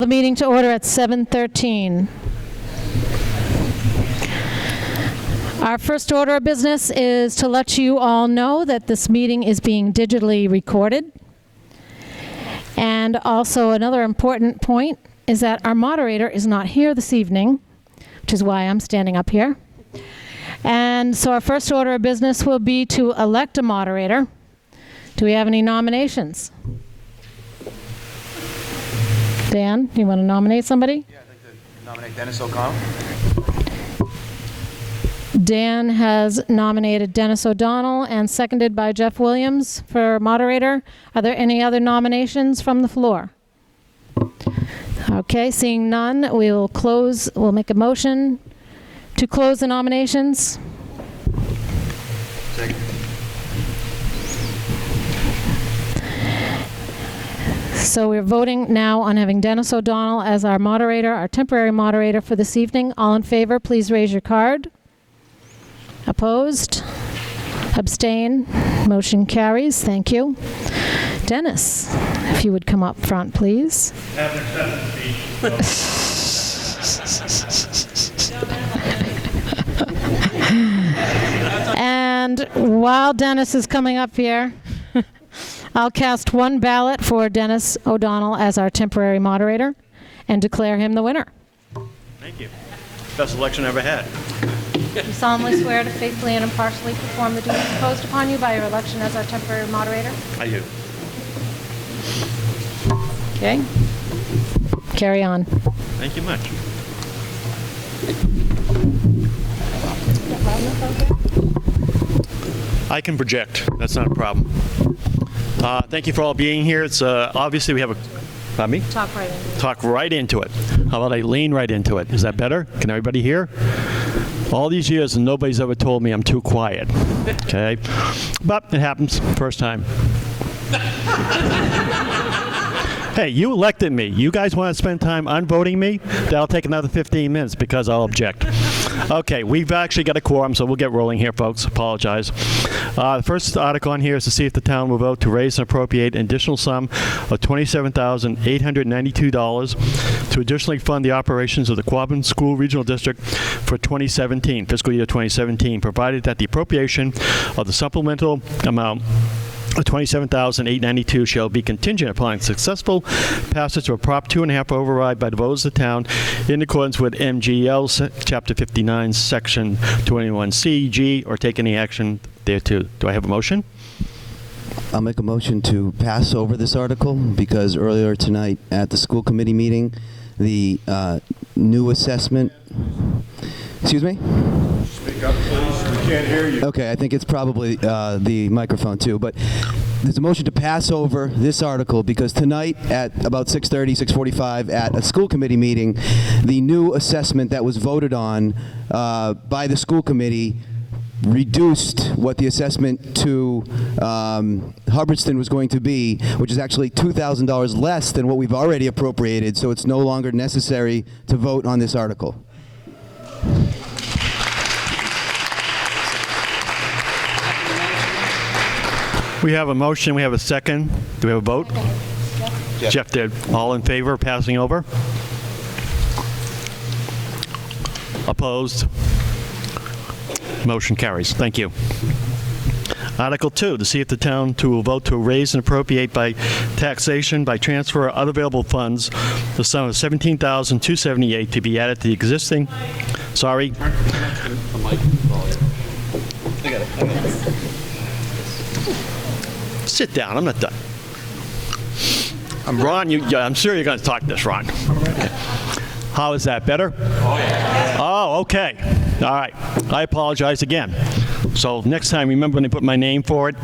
The meeting to order at 7:13. Our first order of business is to let you all know that this meeting is being digitally recorded. And also another important point is that our moderator is not here this evening, which is why I'm standing up here. And so our first order of business will be to elect a moderator. Do we have any nominations? Dan, you want to nominate somebody? Yeah, I'd like to nominate Dennis O'Connell. Dan has nominated Dennis O'Donnell and seconded by Jeff Williams for moderator. Are there any other nominations from the floor? Okay, seeing none, we'll make a motion to close the nominations. Second. So we're voting now on having Dennis O'Donnell as our moderator, our temporary moderator for this evening. All in favor, please raise your card. Opposed? Abstain? Motion carries. Thank you. Dennis, if you would come up front, please. And while Dennis is coming up here, I'll cast one ballot for Dennis O'Donnell as our temporary moderator and declare him the winner. Thank you. Best election I ever had. You solemnly swear to faithfully and impartially perform the duties imposed upon you by your election as our temporary moderator? I do. Okay. Carry on. Thank you much. I can project. That's not a problem. Thank you for all being here. It's obviously we have a... Pardon me? Talk right into it. Talk right into it. How about I lean right into it? Is that better? Can everybody hear? All these years and nobody's ever told me I'm too quiet. Okay? But it happens. First time. Hey, you elected me. You guys want to spend time unvoting me? That'll take another 15 minutes because I'll object. Okay, we've actually got a quorum, so we'll get rolling here, folks. Apologize. The first article on here is to see if the town will vote to raise and appropriate an additional sum of $27,892 to additionally fund the operations of the Quabbin School Regional District for 2017, fiscal year 2017, provided that the appropriation of the supplemental amount of $27,892 shall be contingent upon successful passage of a Prop 2.5 override by the voters of the town in accordance with MGL Chapter 59, Section 21C, G, or take any action thereto. Do I have a motion? I'll make a motion to pass over this article because earlier tonight at the school committee meeting, the new assessment... Excuse me? Speak up, please. We can't hear you. Okay, I think it's probably the microphone too, but there's a motion to pass over this article because tonight at about 6:30, 6:45 at a school committee meeting, the new assessment that was voted on by the school committee reduced what the assessment to Hubbardston was going to be, which is actually $2,000 less than what we've already appropriated, so it's no longer necessary to vote on this article. We have a motion. We have a second. Do we have a vote? Jeff did. All in favor of passing over? Opposed? Motion carries. Thank you. Article 2, to see if the town will vote to raise and appropriate by taxation, by transfer, or other available funds, the sum of $17,278 to be added to the existing... Sorry. Sit down. I'm not done. Ron, I'm sure you're going to talk this, Ron. How is that? Better? Oh, yeah. Oh, okay. All right. I apologize again. So next time, remember when they put my name for it?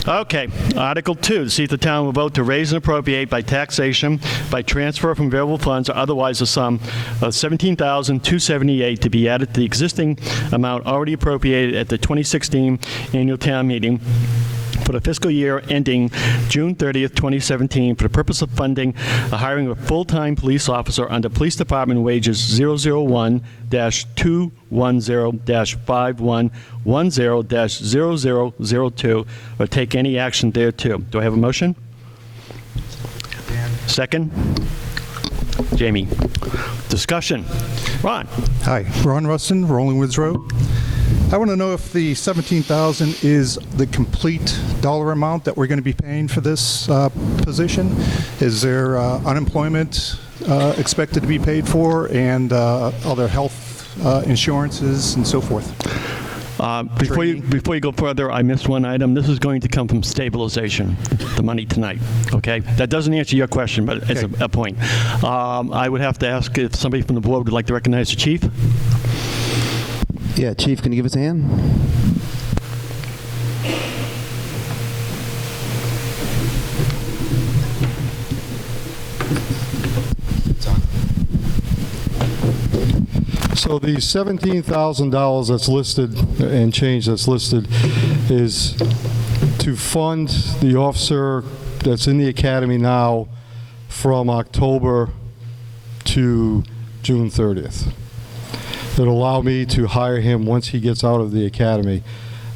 Okay. Article 2, to see if the town will vote to raise and appropriate by taxation, by transfer from available funds, or otherwise a sum of $17,278 to be added to the existing amount already appropriated at the 2016 annual town meeting for the fiscal year ending June 30th, 2017, for the purpose of funding the hiring of a full-time police officer under Police Department wages 001-210-5110-0002, or take any action thereto. Do I have a motion? Dan. Second? Jamie. Discussion. Ron? Hi, Ron Rustin, Rolling Woods Road. I want to know if the $17,000 is the complete dollar amount that we're going to be paying for this position. Is there unemployment expected to be paid for, and other health insurances and so forth? Before you go further, I missed one item. This is going to come from stabilization, the money tonight, okay? That doesn't answer your question, but it's Okay. a point. I would have to ask if somebody from the board would like to recognize the chief. Yeah, Chief, can you give us a hand? So the $17,000 that's listed and change that's listed is to fund the officer that's in the academy now from October to June 30th. It'll allow me to hire him once he gets out of the academy.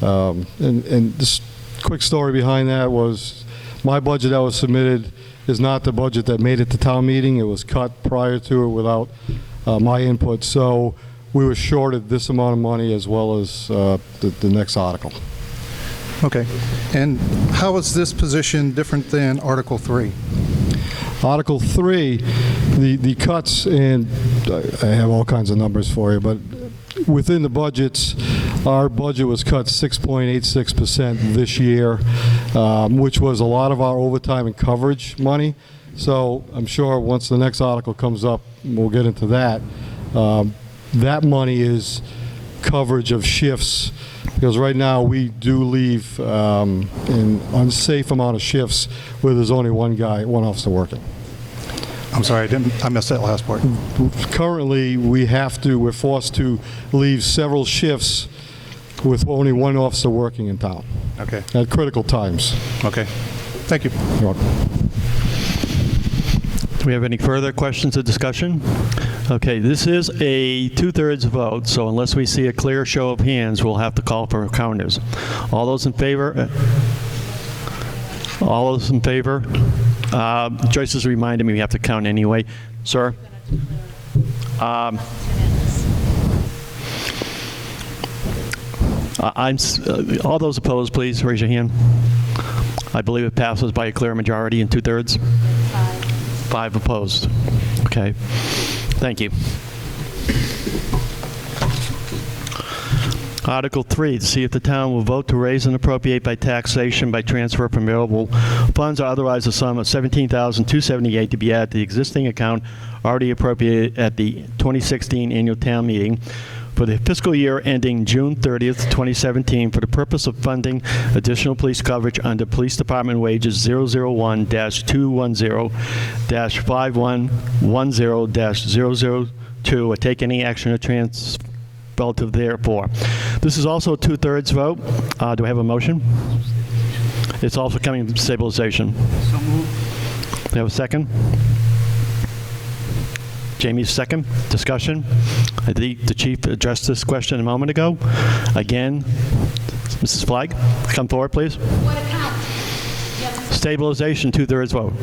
And this quick story behind that was my budget that was submitted is not the budget that made it to town meeting. It was cut prior to it without my input. So we were shorted this amount of money as well as the next article. Okay. And how is this position different than Article 3? Article 3, the cuts, and I have all kinds of numbers for you, but within the budgets, our budget was cut 6.86% this year, which was a lot of our overtime and coverage money. So I'm sure once the next article comes up, we'll get into that. That money is coverage of shifts, because right now we do leave an unsafe amount of shifts where there's only one officer working. I'm sorry, I missed that last part. Currently, we're forced to leave several shifts with only one officer working in town. Okay. At critical times. Okay. Thank you. You're welcome. Do we have any further questions or discussion? Okay, this is a 2/3 vote, so unless we see a clear show of hands, we'll have to call for counters. All those in favor? All those in favor? Joyce has reminded me we have to count anyway. Sir? All those opposed, please raise your hand. I believe it passes by a clear majority in 2/3. 5 opposed. Okay. Thank you. Article 3, to see if the town will vote to raise and appropriate by taxation by transfer from available funds or otherwise a sum of $17,278 to be added to the existing account already appropriated at the 2016 annual town meeting for the fiscal year ending June 30th, 2017, for the purpose of funding additional police coverage under Police Department wages 001-210-5110-002, or take any action or transfer relative therefore. This is also a 2/3 vote. Do I have a motion? It's also coming from stabilization. So moved. Do I have a second? Jamie's second. Discussion. I think the chief addressed this question a moment ago. Again, Mrs. Flagg, come forward, please. What account? Stabilization, 2/3 vote.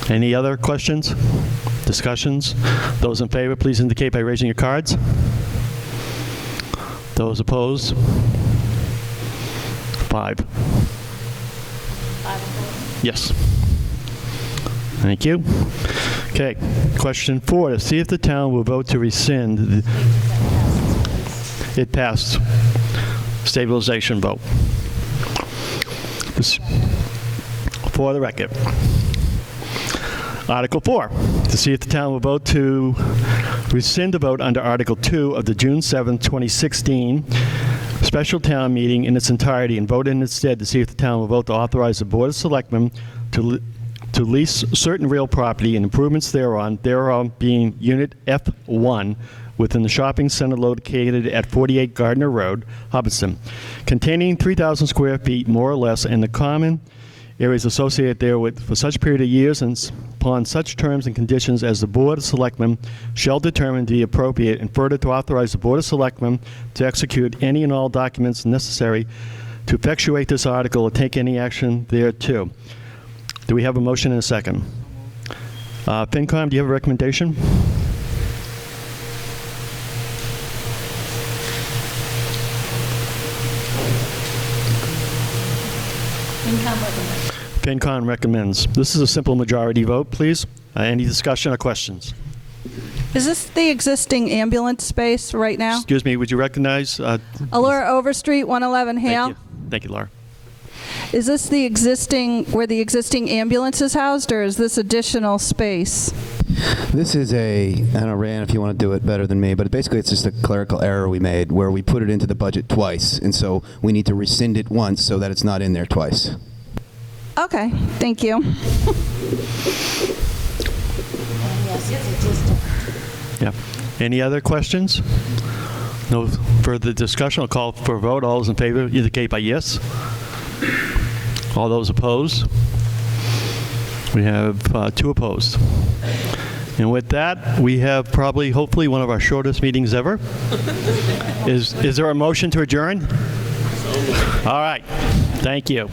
Any other questions? Discussions? Those in favor, please indicate by raising your cards. Those opposed? 5. Yes. Thank you. Okay. Question 4, to see if the town will vote to rescind. It passed. Stabilization vote. For the record. Article 4, to see if the town will vote to rescind the vote under Article 2 of the June 7, 2016 special town meeting in its entirety and vote in instead to see if the town will vote to authorize the Board of Selectmen to lease certain real property and improvements thereon being Unit F1 within the shopping center located at 48 Gardner Road, Hubbardston, containing 3,000 square feet more or less in the common areas associated therewith for such period of years and upon such terms and conditions as the Board of Selectmen shall determine to be appropriate, and further to authorize the Board of Selectmen to execute any and all documents necessary to effectuate this article or take any action thereto. Do we have a motion and a second? FinCom, do you have a recommendation? FinCom recommends. This is a simple majority vote, please. Any discussion or questions? Is this the existing ambulance space right now? Excuse me, would you recognize? Allura Overstreet, 111 Hale? Thank you. Thank you, Laura. Is this the existing, where the existing ambulance is housed, or is this additional space? This is I don't know, Rand, if you want to do it better than me, but basically it's just a clerical error we made where we put it into the budget twice, and so we need to rescind it once so that it's not in there twice. Okay, thank you. Yeah. Any other questions? No further discussion. I'll call for a vote. All those in favor indicate by yes. All those opposed? We have 2 opposed. And with that, we have probably, hopefully, one of our shortest meetings ever. Is there a motion to adjourn? All right. Thank you.